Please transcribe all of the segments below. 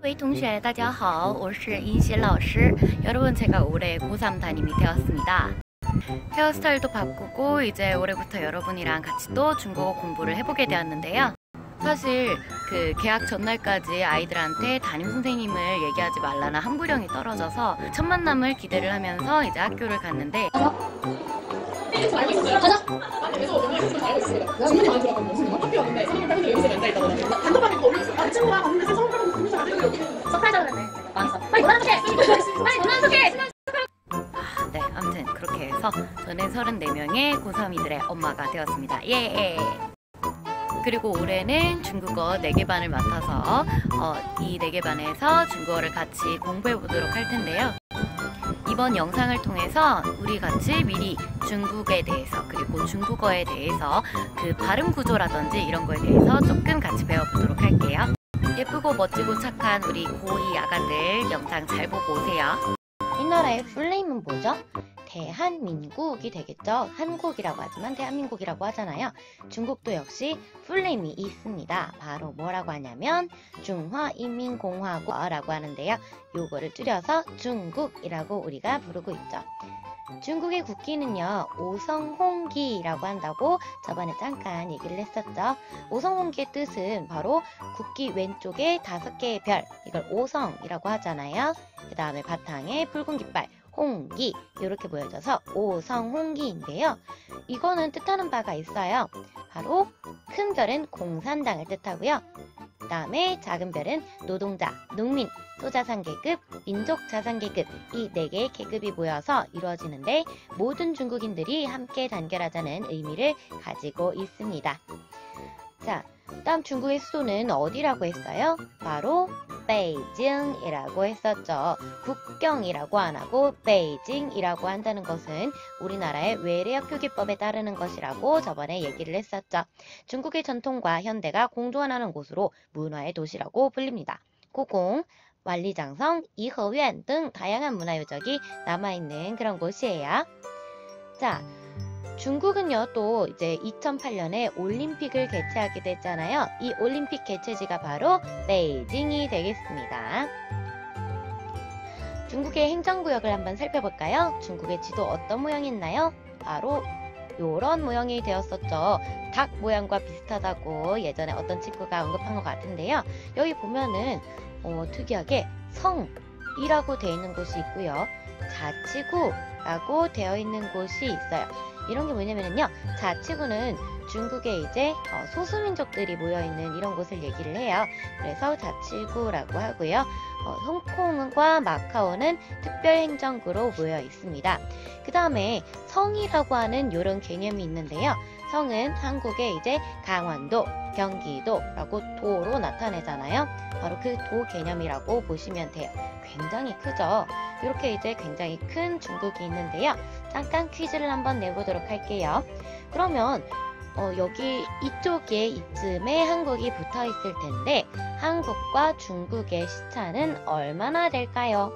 各位同学大家好，我是인시老师. 여러분, 제가 올해 고3 담임이 되었습니다. 헤어스타일도 바꾸고 이제 올해부터 여러분이랑 같이 또 중국어 공부를 해보게 되었는데요. 사실 그 개학 전날까지 아이들한테 담임 선생님을 얘기하지 말라는 한부령이 떨어져서 첫 만남을 기대를 하면서 이제 학교를 갔는데 알고 있었어요? 가자! 알고 있습니다. 질문이 많이 들어갔거든요. 무슨 학교 왔는데 선생님 팔근데 여기서 앉아있다고 단톡방에 올렸어요. 아, 그 친구랑 봤는데 선생님 팔근데 공유서 앉아있고 이렇게 서프라이즈하고 그랬네. 많았어. 빨리 문화 소개! 빨리 문화 소개! 네, 아무튼 그렇게 해서 저는 34명의 고3이들의 엄마가 되었습니다. 예! 그리고 올해는 중국어 4개 반을 맡아서 이 4개 반에서 중국어를 같이 공부해 보도록 할 텐데요. 이번 영상을 통해서 우리 같이 미리 중국에 대해서 그리고 중국어에 대해서 그 발음 구조라든지 이런 거에 대해서 조금 같이 배워보도록 할게요. 예쁘고 멋지고 착한 우리 고2 아가들 영상 잘 보고 오세요. 이 나라의 풀네임은 뭐죠? 대한민국이 되겠죠. 한국이라고 하지만 대한민국이라고 하잖아요. 중국도 역시 풀네임이 있습니다. 바로 뭐라고 하냐면 중화인민공화국이라고 하는데요. 요거를 줄여서 중국이라고 우리가 부르고 있죠. 중국의 국기는요, 오성홍기라고 한다고 저번에 잠깐 얘기를 했었죠. 오성홍기의 뜻은 바로 국기 왼쪽에 5개의 별, 이걸 오성이라고 하잖아요. 그 다음에 바탕에 붉은 깃발, 홍기, 이렇게 보여져서 오성홍기인데요. 이거는 뜻하는 바가 있어요. 바로 큰 별은 공산당을 뜻하고요. 그 다음에 작은 별은 노동자, 농민, 소자산계급, 민족자산계급, 이 4개의 계급이 모여서 이루어지는데 모든 중국인들이 함께 단결하자는 의미를 가지고 있습니다. 자, 다음 중국의 수도는 어디라고 했어요? 바로 베이징이라고 했었죠. 국경이라고 안 하고 베이징이라고 한다는 것은 우리나라의 외래어 표기법에 따르는 것이라고 저번에 얘기를 했었죠. 중국의 전통과 현대가 공존하는 곳으로 문화의 도시라고 불립니다. 고공, 만리장성, 이허유엔 등 다양한 문화 유적이 남아있는 그런 곳이에요. 자, 중국은요 또 이제 2008년에 올림픽을 개최하게 됐잖아요. 이 올림픽 개최지가 바로 베이징이 되겠습니다. 중국의 행정구역을 한번 살펴볼까요? 중국의 지도 어떤 모양이 있나요? 바로 요런 모양이 되었었죠. 닭 모양과 비슷하다고 예전에 어떤 친구가 언급한 것 같은데요. 여기 보면은 특이하게 성이라고 되어 있는 곳이 있고요. 자치구라고 되어 있는 곳이 있어요. 이런 게 뭐냐면요, 자치구는 중국에 이제 소수민족들이 모여있는 이런 곳을 얘기를 해요. 그래서 자치구라고 하고요. 홍콩과 마카오는 특별행정구로 모여 있습니다. 그 다음에 성이라고 하는 이런 개념이 있는데요. 성은 한국의 이제 강원도, 경기도라고 도로 나타내잖아요. 바로 그 도 개념이라고 보시면 돼요. 굉장히 크죠? 이렇게 이제 굉장히 큰 중국이 있는데요. 잠깐 퀴즈를 한번 내보도록 할게요. 그러면 여기 이쪽에 이쯤에 한국이 붙어 있을 텐데 한국과 중국의 시차는 얼마나 될까요?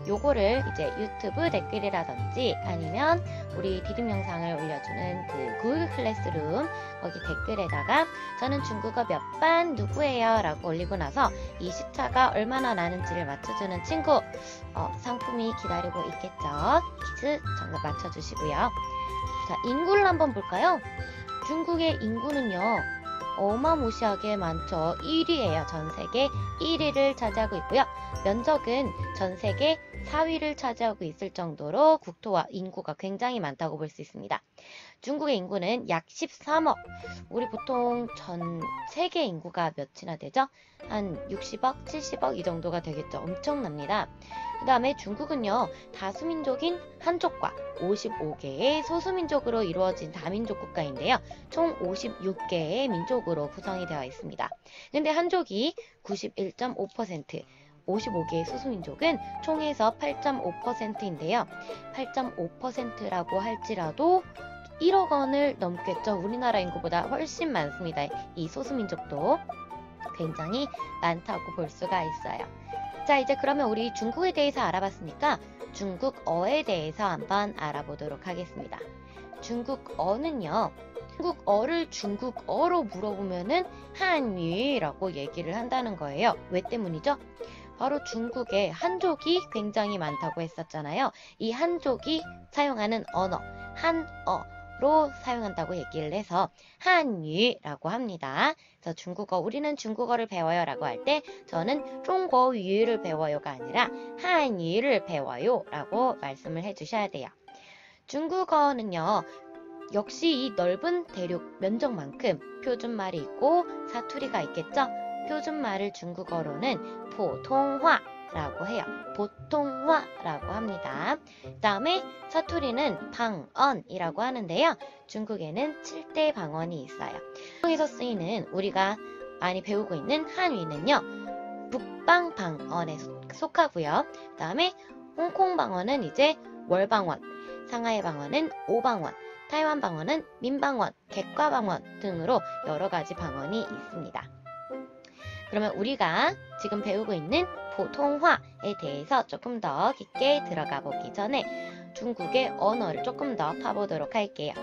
요거를 이제 유튜브 댓글이라든지 아니면 우리 디딤 영상을 올려주는 그 구글 클래스룸 거기 댓글에다가 저는 중국어 몇 반 누구예요? 라고 올리고 나서 이 시차가 얼마나 나는지를 맞춰주는 친구 상품이 기다리고 있겠죠. 퀴즈 정답 맞춰주시고요. 자, 인구를 한번 볼까요? 중국의 인구는요 어마무시하게 많죠. 1위예요. 전세계 1위를 차지하고 있고요. 면적은 전세계 4위를 차지하고 있을 정도로 국토와 인구가 굉장히 많다고 볼 수 있습니다. 중국의 인구는 약 13억. 우리 보통 전 세계 인구가 몇이나 되죠? 한 60억, 70억 이 정도가 되겠죠. 엄청납니다. 그 다음에 중국은요 다수민족인 한족과 55개의 소수민족으로 이루어진 다민족 국가인데요. 총 56개의 민족으로 구성이 되어 있습니다. 근데 한족이 91.5%, 55개의 소수민족은 총해서 8.5%인데요. 8.5%라고 할지라도 1억 원을 넘겠죠. 우리나라 인구보다 훨씬 많습니다. 이 소수민족도 굉장히 많다고 볼 수가 있어요. 자, 이제 그러면 우리 중국에 대해서 알아봤으니까 중국어에 대해서 한번 알아보도록 하겠습니다. 중국어는요, 중국어를 중국어로 물어보면은 한유라고 얘기를 한다는 거예요. 왜 때문이죠? 바로 중국에 한족이 굉장히 많다고 했었잖아요. 이 한족이 사용하는 언어, 한어로 사용한다고 얘기를 해서 한유라고 합니다. 그래서 중국어, 우리는 중국어를 배워요 라고 할 때 저는 중국어를 배워요가 아니라 한유를 배워요 라고 말씀을 해주셔야 돼요. 중국어는요, 역시 이 넓은 대륙 면적만큼 표준말이 있고 사투리가 있겠죠? 표준말을 중국어로는 보통화라고 해요. 보통화라고 합니다. 그 다음에 사투리는 방언이라고 하는데요. 중국에는 7대 방언이 있어요. 중국에서 쓰이는 우리가 많이 배우고 있는 한위는요, 북방 방언에 속하고요. 그 다음에 홍콩 방언은 이제 월방언, 상하이 방언은 오방언, 타이완 방언은 민방언, 객과 방언 등으로 여러 가지 방언이 있습니다. 그러면 우리가 지금 배우고 있는 보통화에 대해서 조금 더 깊게 들어가 보기 전에 중국의 언어를 조금 더 파보도록 할게요.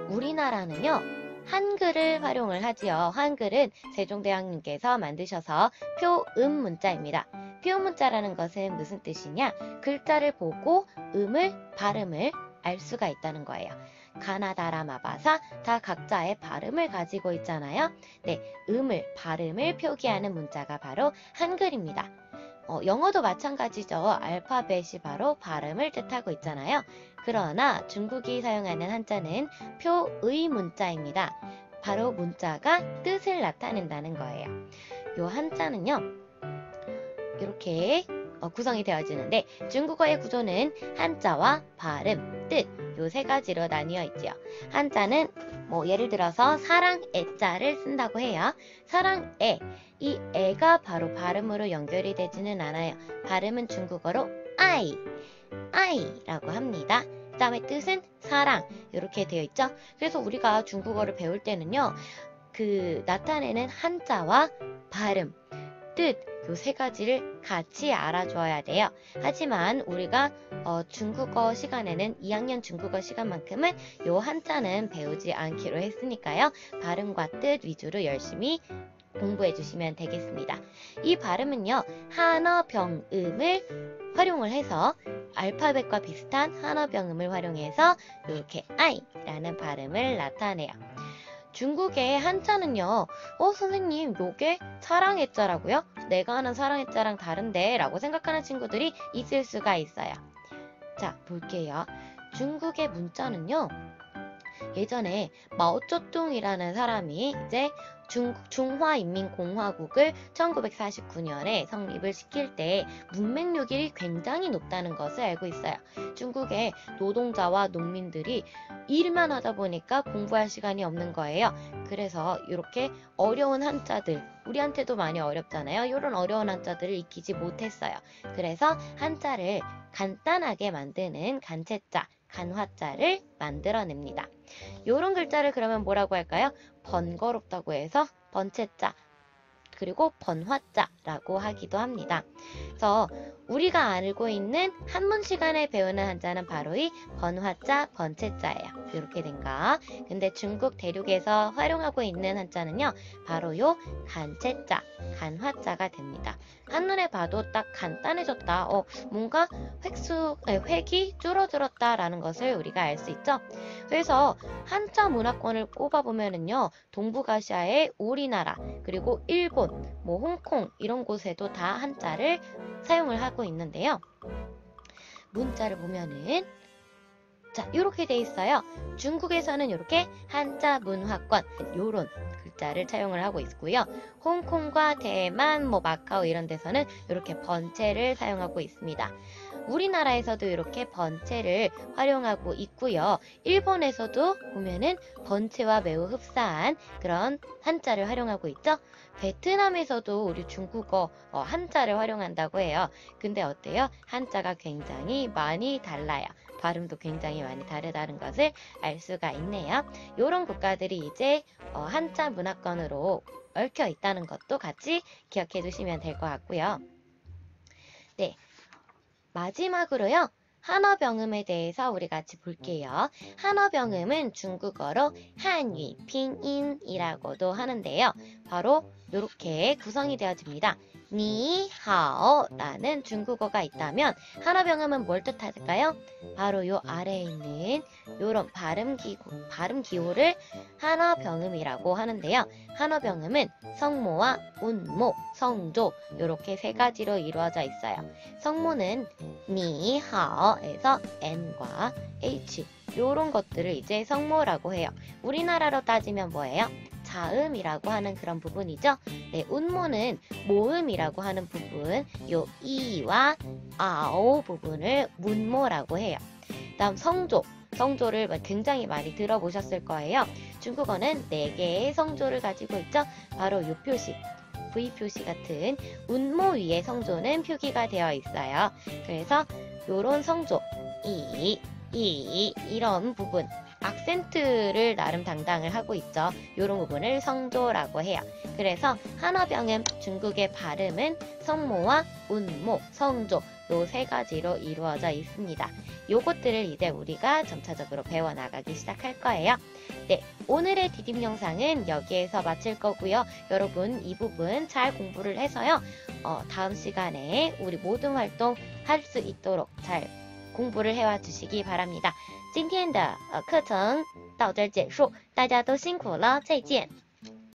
우리나라는요, 한글을 활용을 하지요. 한글은 세종대왕님께서 만드셔서 표음 문자입니다. 표음 문자라는 것은 무슨 뜻이냐? 글자를 보고 발음을 알 수가 있다는 거예요. 가나다라 마바사 다 각자의 발음을 가지고 있잖아요. 네, 발음을 표기하는 문자가 바로 한글입니다. 영어도 마찬가지죠. 알파벳이 바로 발음을 뜻하고 있잖아요. 그러나 중국이 사용하는 한자는 표의 문자입니다. 바로 문자가 뜻을 나타낸다는 거예요. 요 한자는요, 이렇게 구성이 되어지는데 중국어의 구조는 한자와 발음, 뜻 요 세 가지로 나뉘어 있지요. 한자는 예를 들어서 사랑 애자를 쓴다고 해요. 사랑 애, 이 애가 바로 발음으로 연결이 되지는 않아요. 발음은 중국어로 아이라고 합니다. 그 다음에 뜻은 사랑 이렇게 되어 있죠. 그래서 우리가 중국어를 배울 때는요, 그 나타내는 한자와 발음, 뜻 요 세 가지를 같이 알아줘야 돼요. 하지만 우리가 중국어 시간에는 2학년 중국어 시간만큼은 요 한자는 배우지 않기로 했으니까요. 발음과 뜻 위주로 열심히 공부해 주시면 되겠습니다. 이 발음은요, 한어병음을 활용을 해서 알파벳과 비슷한 한어병음을 활용해서 이렇게 아이라는 발음을 나타내요. 중국의 한자는요, 선생님 요게 사랑해자라고요? 내가 하는 사랑해자랑 다른데 라고 생각하는 친구들이 있을 수가 있어요. 자, 볼게요. 중국의 문자는요, 예전에 마오쩌둥이라는 사람이 이제 중화인민공화국을 1949년에 성립을 시킬 때 문맹률이 굉장히 높다는 것을 알고 있어요. 중국의 노동자와 농민들이 일만 하다 보니까 공부할 시간이 없는 거예요. 그래서 이렇게 어려운 한자들, 우리한테도 많이 어렵잖아요. 이런 어려운 한자들을 익히지 못했어요. 그래서 한자를 간단하게 만드는 간체자, 간화자를 만들어냅니다. 요런 글자를 그러면 뭐라고 할까요? 번거롭다고 해서 번체자, 그리고 번화자라고 하기도 합니다. 그래서 우리가 알고 있는 한문 시간에 배우는 한자는 바로 이 번화자, 번체자예요. 이렇게 된 거. 근데 중국 대륙에서 활용하고 있는 한자는요, 바로 요 간체자, 간화자가 됩니다. 한눈에 봐도 딱 간단해졌다. 뭔가 획이 줄어들었다라는 것을 우리가 알 수 있죠. 그래서 한자 문화권을 꼽아보면은요, 동북아시아의 우리나라, 그리고 일본, 홍콩 이런 곳에도 다 한자를 사용을 하고 있는데요. 문자를 보면은 자, 이렇게 돼 있어요. 중국에서는 이렇게 한자 문화권 요런 글자를 사용을 하고 있고요. 홍콩과 대만, 마카오 이런 데서는 이렇게 번체를 사용하고 있습니다. 우리나라에서도 이렇게 번체를 활용하고 있고요. 일본에서도 보면은 번체와 매우 흡사한 그런 한자를 활용하고 있죠. 베트남에서도 우리 중국어 한자를 활용한다고 해요. 근데 어때요? 한자가 굉장히 많이 달라요. 발음도 굉장히 많이 다르다는 것을 알 수가 있네요. 이런 국가들이 이제 한자 문화권으로 얽혀 있다는 것도 같이 기억해 두시면 될 것 같고요. 네, 마지막으로요. 한어병음에 대해서 우리 같이 볼게요. 한어병음은 중국어로 한유, 핑인이라고도 하는데요. 바로 이렇게 구성이 되어집니다. 니하오라는 중국어가 있다면 한어병음은 뭘 뜻할까요? 바로 요 아래에 있는 요런 발음 기호를 한어병음이라고 하는데요. 한어병음은 성모와 운모, 성조 요렇게 세 가지로 이루어져 있어요. 성모는 니하오에서 N과 H 요런 것들을 이제 성모라고 해요. 우리나라로 따지면 뭐예요? 자음이라고 하는 그런 부분이죠. 네, 운모는 모음이라고 하는 부분, 요 이와 아오 부분을 문모라고 해요. 다음 성조. 성조를 굉장히 많이 들어보셨을 거예요. 중국어는 4개의 성조를 가지고 있죠. 바로 요 표시, V 표시 같은 운모 위에 성조는 표기가 되어 있어요. 그래서 요런 성조, 이런 부분, 악센트를 나름 담당을 하고 있죠. 이런 부분을 성조라고 해요. 그래서 한어병음 중국의 발음은 성모와 운모, 성조 요 세 가지로 이루어져 있습니다. 요것들을 이제 우리가 점차적으로 배워나가기 시작할 거예요. 네, 오늘의 디딤 영상은 여기에서 마칠 거고요. 여러분 이 부분 잘 공부를 해서요. 다음 시간에 우리 모든 활동 할 수 있도록 잘 공부를 해와 주시기 바랍니다.今天的课程到这儿结束，大家都辛苦了，再见。